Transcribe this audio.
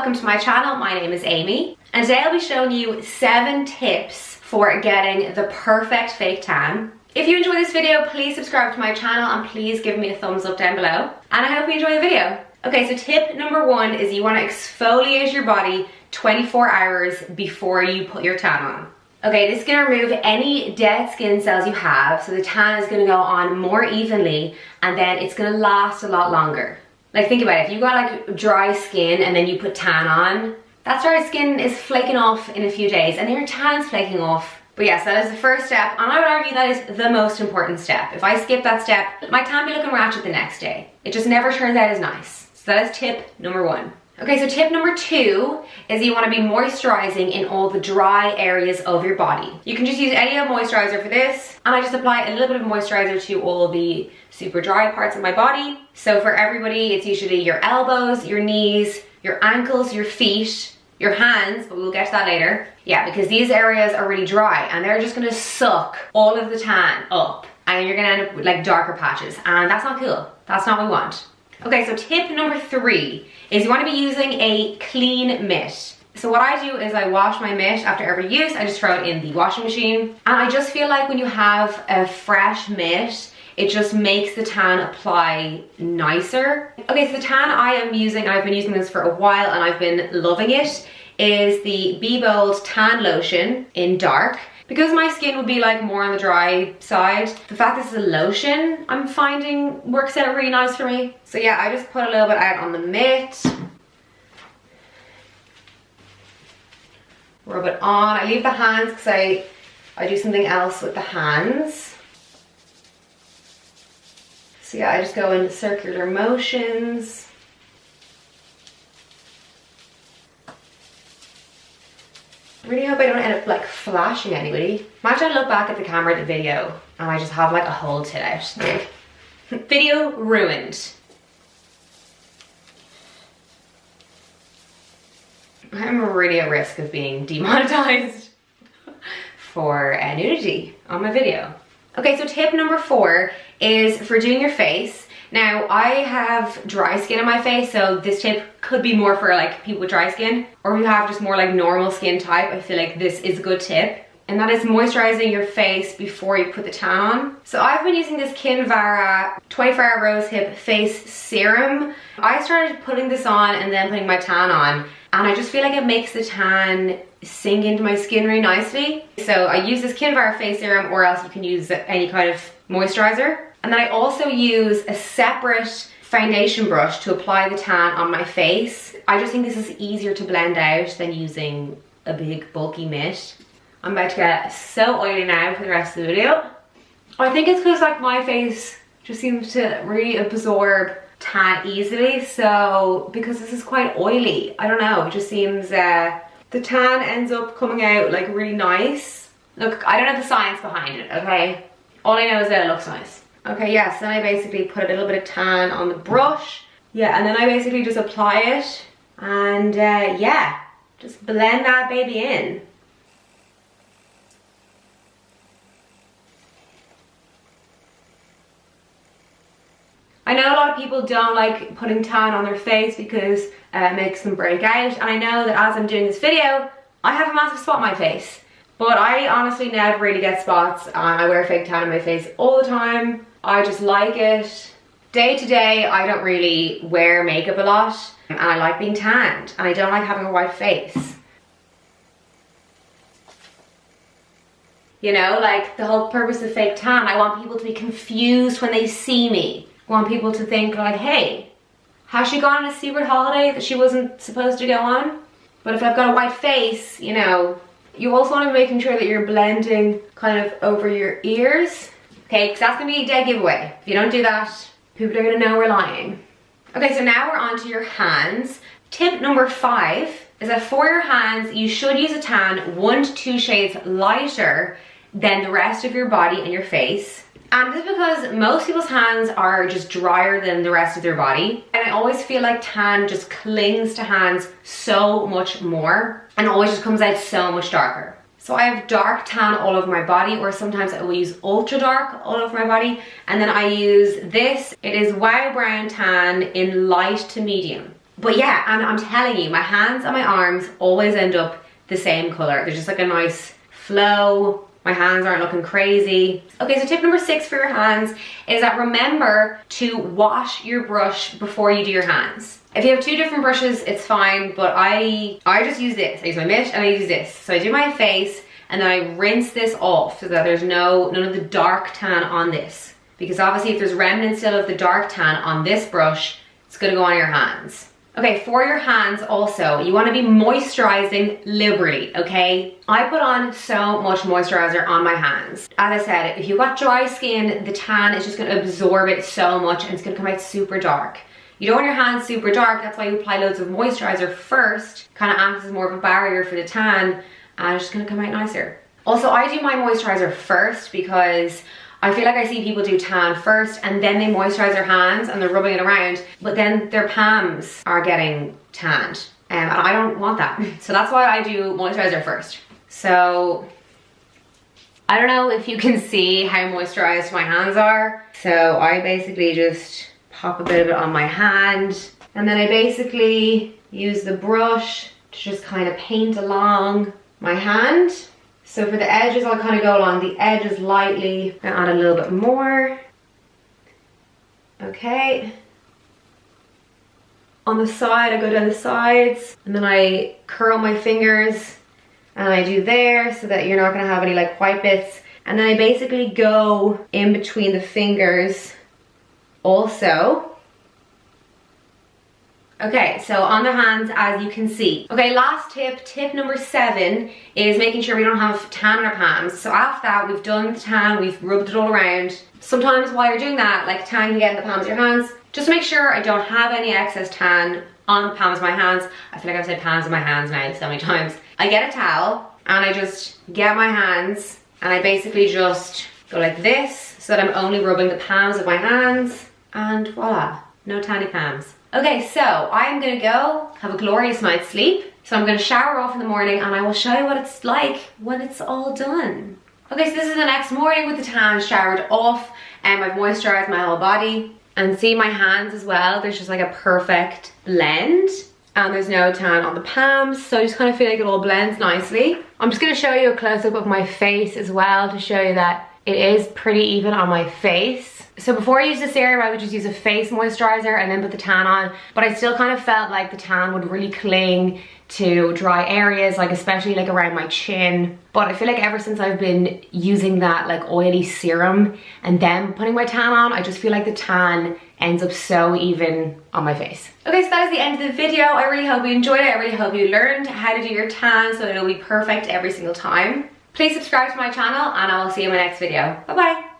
welcome to my channel. My name is Amy, and today I'll be showing you 7 tips for getting the perfect fake tan. If you enjoy this video, please subscribe to my channel and please give me a thumbs up down below. And I hope you enjoy the video. Okay, so tip number 1 is you want to exfoliate your body 24 hours before you put your tan on. Okay, this is going to remove any dead skin cells you have, so the tan is going to go on more evenly and then it's going to last a lot longer. Like, think about it, if you've got like dry skin and then you put tan on, that dry skin is flaking off in a few days and then your tan's flaking off. But yes, that is the first step, and I would argue that is the most important step. If I skip that step, my tan be looking ratchet the next day. It just never turns out as nice. So that is tip number 1. Okay, so tip number 2 is you want to be moisturizing in all the dry areas of your body. You can just use any moisturizer for this, and I just apply a little bit of moisturizer to all the super dry parts of my body. So for everybody, it's usually your elbows, your knees, your ankles, your feet, your hands, but we'll get to that later. Yeah, because these areas are really dry and they're just gonna suck all of the tan up, and you're gonna end up with like darker patches, and that's not cool. That's not what we want. Okay, so tip number 3 is you want to be using a clean mitt. So what I do is I wash my mitt after every use. I just throw it in the washing machine, and I just feel like when you have a fresh mitt, it just makes the tan apply nicer. Okay, so the tan I am using, I've been using this for a while and I've been loving it, is the Be Bold Tan Lotion in dark. Because my skin would be like more on the dry side, the fact this is a lotion, I'm finding works out really nice for me. So yeah, I just put a little bit out on the mitt. Rub it on. I leave the hands because I do something else with the hands. So yeah, I just go in circular motions. I really hope I don't end up like flashing anybody. Imagine I look back at the camera at the video and I just have like a whole tit out. Video ruined. I'm really at risk of being demonetized for nudity on my video. Okay, so tip number 4 is for doing your face. Now, I have dry skin on my face, so this tip could be more for like people with dry skin, or if you have just more like normal skin type, I feel like this is a good tip. And that is moisturizing your face before you put the tan on. So I've been using this Kinvara 24-hour Rosehip Face Serum. I started putting this on and then putting my tan on, and I just feel like it makes the tan sink into my skin really nicely. So I use this Kinvara Face Serum, or else you can use any kind of moisturizer. And then I also use a separate foundation brush to apply the tan on my face. I just think this is easier to blend out than using a big bulky mitt. I'm about to get so oily now for the rest of the video. I think it's because like my face just seems to really absorb tan easily. So because this is quite oily, I don't know, it just seems the tan ends up coming out like really nice. Look, I don't know the science behind it, okay? All I know is that it looks nice. Okay, yes, then I basically put a little bit of tan on the brush. Yeah, and then I basically just apply it. And yeah, just blend that baby in. I know a lot of people don't like putting tan on their face because it makes them break out. And I know that as I'm doing this video, I have a massive spot on my face. But I honestly never really get spots. I wear fake tan on my face all the time. I just like it. Day to day, I don't really wear makeup a lot, and I like being tanned, and I don't like having a white face. You know, like the whole purpose of fake tan, I want people to be confused when they see me. I want people to think like, hey, has she gone on a secret holiday that she wasn't supposed to go on? But if I've got a white face, you know, you also want to be making sure that you're blending kind of over your ears. Okay, because that's going to be a dead giveaway. If you don't do that, people are going to know we're lying. Okay, so now we're on to your hands. Tip number 5 is that for your hands, you should use a tan 1 to 2 shades lighter than the rest of your body and your face. And this is because most people's hands are just drier than the rest of their body. And I always feel like tan just clings to hands so much more and always just comes out so much darker. So I have dark tan all over my body, or sometimes I will use ultra dark all over my body. And then I use this. It is Wow Brown Tan in light to medium. But yeah, and I'm telling you, my hands and my arms always end up the same color. There's just like a nice flow. My hands aren't looking crazy. Okay, so tip number 6 for your hands is that remember to wash your brush before you do your hands. If you have 2 different brushes, it's fine, but I just use this. I use my Mitt and I use this. So I do my face and then I rinse this off so that there's none of the dark tan on this. Because obviously if there's remnants still of the dark tan on this brush, it's gonna go on your hands. Okay, for your hands also, you wanna be moisturizing liberally, okay? I put on so much moisturizer on my hands. As I said, if you've got dry skin, the tan is just gonna absorb it so much and it's gonna come out super dark. You don't want your hands super dark, that's why you apply loads of moisturizer first, kind of acts as more of a barrier for the tan, and it's just gonna come out nicer. Also, I do my moisturizer first because I feel like I see people do tan first and then they moisturize their hands and they're rubbing it around, but then their palms are getting tanned. And I don't want that. So that's why I do moisturizer first. So I don't know if you can see how moisturized my hands are. So I basically just pop a bit of it on my hand. And then I basically use the brush to just kind of paint along my hand. So for the edges, I'll kind of go along the edges lightly and add a little bit more. Okay. On the side, I go down the sides and then I curl my fingers and I do there so that you're not gonna have any like white bits. And then I basically go in between the fingers also. Okay, so on the hands, as you can see. Okay, last tip number 7 is making sure we don't have tan on our palms. So after that, we've done the tan, we've rubbed it all around. Sometimes while you're doing that, like tan can get in the palms of your hands. Just make sure I don't have any excess tan on the palms of my hands. I feel like I've said palms of my hands now so many times. I get a towel and I just get my hands and I basically just go like this so that I'm only rubbing the palms of my hands and voila, no tanny palms. Okay, so I'm gonna go have a glorious night's sleep. So I'm gonna shower off in the morning and I will show you what it's like when it's all done. Okay, so this is the next morning with the tan showered off and I've moisturized my whole body. And see my hands as well, there's just like a perfect blend. And there's no tan on the palms, so I just kind of feel like it all blends nicely. I'm just gonna show you a close-up of my face as well to show you that it is pretty even on my face. So before I use the serum, I would just use a face moisturizer and then put the tan on, but I still kind of felt like the tan would really cling to dry areas, like especially like around my chin. But I feel like ever since I've been using that like oily serum and then putting my tan on, I just feel like the tan ends up so even on my face. Okay, so that is the end of the video. I really hope you enjoyed it. I really hope you learned how to do your tan so it'll be perfect every single time. Please subscribe to my channel and I will see you in my next video. Bye bye.